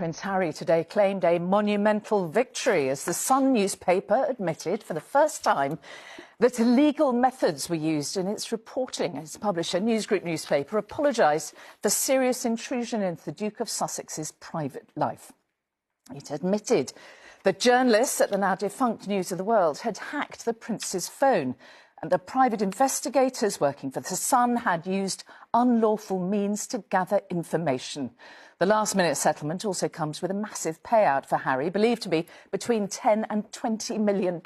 Prince Harry today claimed a monumental victory as the Sun newspaper admitted for the first time that illegal methods were used in its reporting. Its publisher, News Group newspaper, apologised for serious intrusion into the Duke of Sussex's private life. It admitted that journalists at the now defunct News of the World had hacked the Prince's phone and that private investigators working for The Sun had used unlawful means to gather information. The last-minute settlement also comes with a massive payout for Harry, believed to be between £10 and £20 million.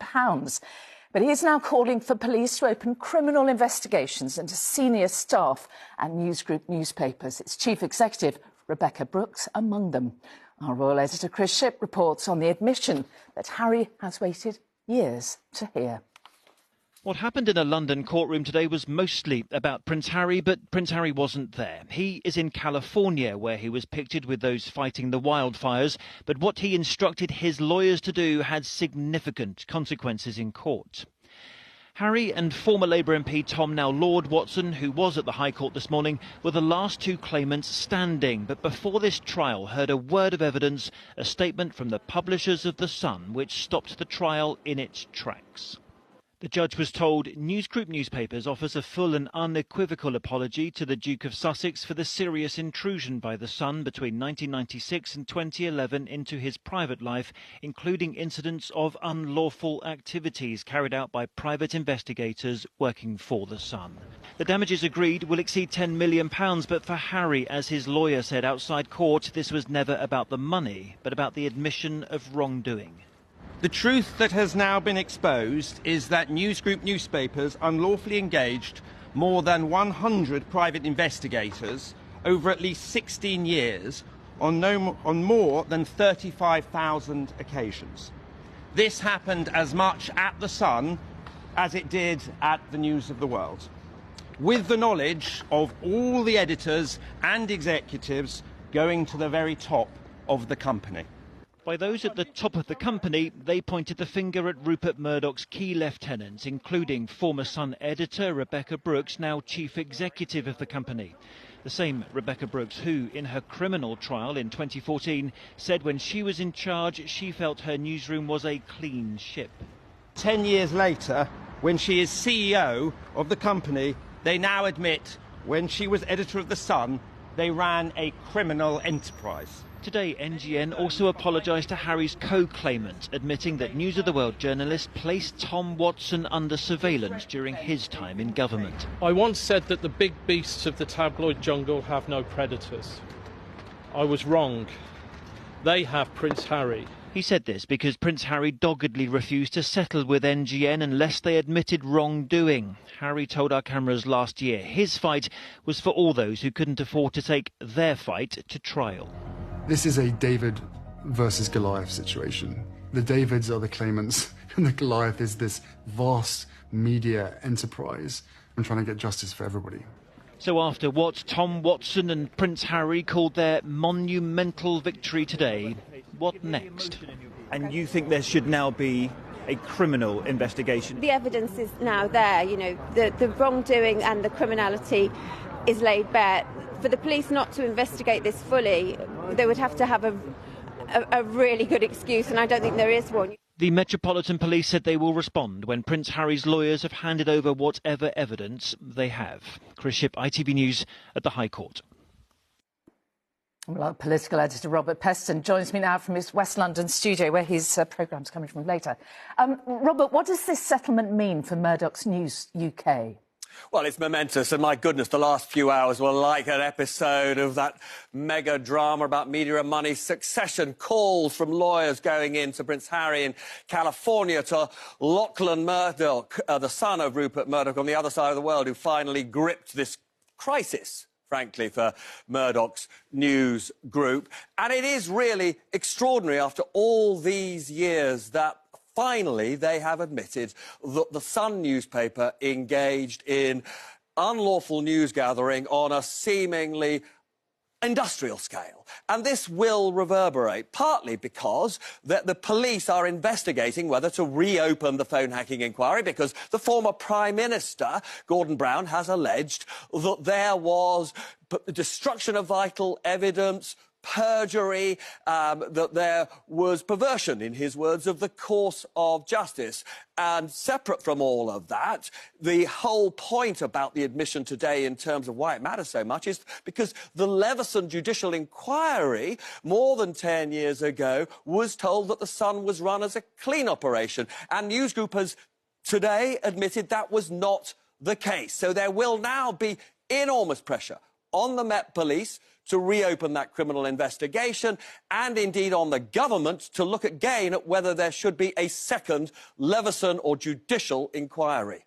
But he is now calling for police to open criminal investigations into senior staff and News Group newspapers, its chief executive, Rebekah Brooks, among them. Our royal editor, Chris Shipp, reports on the admission that Harry has waited years to hear. What happened in a London courtroom today was mostly about Prince Harry, but Prince Harry wasn't there. He is in California, where he was pictured with those fighting the wildfires. But what he instructed his lawyers to do had significant consequences in court. Harry and former Labour MP Tom now Lord Watson, who was at the High Court this morning, were the last two claimants standing. But before this trial heard a word of evidence, a statement from the publishers of The Sun, which stopped the trial in its tracks. The judge was told News Group newspapers offers a full and unequivocal apology to the Duke of Sussex for the serious intrusion by The Sun between 1996 and 2011 into his private life, including incidents of unlawful activities carried out by private investigators working for The Sun. The damages agreed will exceed £10 million, but for Harry, as his lawyer said outside court, this was never about the money, but about the admission of wrongdoing. The truth that has now been exposed is that News Group newspapers unlawfully engaged more than 100 private investigators over at least 16 years on more than 35,000 occasions. This happened as much at The Sun as it did at the News of the World, with the knowledge of all the editors and executives going to the very top of the company. By those at the top of the company, they pointed the finger at Rupert Murdoch's key lieutenants, including former Sun editor Rebekah Brooks, now chief executive of the company. The same Rebekah Brooks who, in her criminal trial in 2014, said when she was in charge, she felt her newsroom was a clean ship. 10 years later, when she is CEO of the company, they now admit when she was editor of The Sun, they ran a criminal enterprise. Today, NGN also apologised to Harry's co-claimant, admitting that News of the World journalist placed Tom Watson under surveillance during his time in government. I once said that the big beasts of the tabloid jungle have no predators. I was wrong. They have Prince Harry. He said this because Prince Harry doggedly refused to settle with NGN unless they admitted wrongdoing. Harry told our cameras last year his fight was for all those who couldn't afford to take their fight to trial. This is a David versus Goliath situation. The Davids are the claimants, and the Goliath is this vast media enterprise. I'm trying to get justice for everybody. So after what Tom Watson and Prince Harry called their monumental victory today, what next? And you think there should now be a criminal investigation? The evidence is now there, you know, the wrongdoing and the criminality is laid bare. For the police not to investigate this fully, they would have to have a really good excuse, and I don't think there is one. The Metropolitan Police said they will respond when Prince Harry's lawyers have handed over whatever evidence they have. Chris Shipp, ITV News at the High Court. Well, our political editor Robert Peston joins me now from his West London studio, where his programme's coming from later. Robert, what does this settlement mean for Murdoch's News UK? Well, it's momentous, and my goodness, the last few hours were like an episode of that mega drama about media and money. Succession calls from lawyers going in to Prince Harry in California, to Lachlan Murdoch, the son of Rupert Murdoch on the other side of the world, who finally gripped this crisis, frankly, for Murdoch's News Group. And it is really extraordinary after all these years that finally they have admitted that the Sun newspaper engaged in unlawful news gathering on a seemingly industrial scale. And this will reverberate, partly because the police are investigating whether to reopen the phone hacking inquiry, because the former Prime Minister, Gordon Brown, has alleged that there was destruction of vital evidence, perjury, that there was perversion, in his words, of the course of justice. And separate from all of that, the whole point about the admission today in terms of why it matters so much is because the Leveson judicial inquiry, more than 10 years ago, was told that the Sun was run as a clean operation. And News Group has today admitted that was not the case. So there will now be enormous pressure on the Met Police to reopen that criminal investigation, and indeed on the government to look again at whether there should be a second Leveson or judicial inquiry.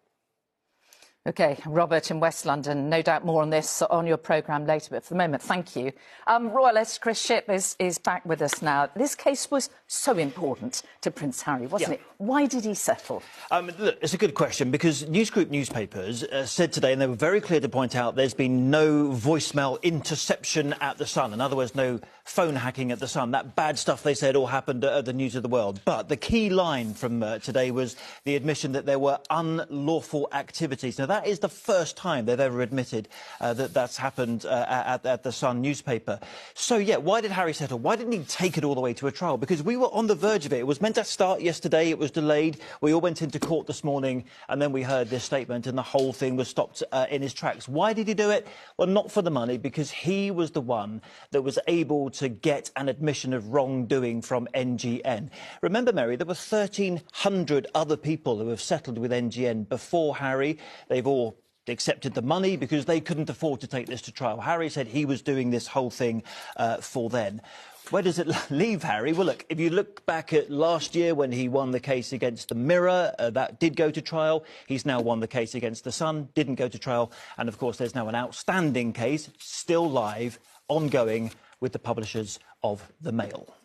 OK, Robert in West London, no doubt more on this on your programme later, but for the moment, thank you. Royalist Chris Shipp is back with us now. This case was so important to Prince Harry, wasn't it? Why did he settle? Look, it's a good question, because News Group newspapers said today, and they were very clear to point out, there's been no voicemail interception at the Sun. In other words, no phone hacking at the Sun. That bad stuff they said all happened at the News of the World. But the key line from today was the admission that there were unlawful activities. Now, that is the first time they've ever admitted that that's happened at the Sun newspaper. So, yeah, why did Harry settle? Why didn't he take it all the way to a trial? Because we were on the verge of it. It was meant to start yesterday. It was delayed. We all went into court this morning, and then we heard this statement, and the whole thing was stopped in his tracks. Why did he do it? Well, not for the money, because he was the one that was able to get an admission of wrongdoing from NGN. Remember, Mary, there were 1,300 other people who have settled with NGN before Harry. They've all accepted the money because they couldn't afford to take this to trial. Harry said he was doing this whole thing for them. Where does it leave Harry? Well, look, if you look back at last year when he won the case against the Mirror, that did go to trial. He's now won the case against the Sun, didn't go to trial. And, of course, there's now an outstanding case, still live, ongoing, with the publishers of the Mail.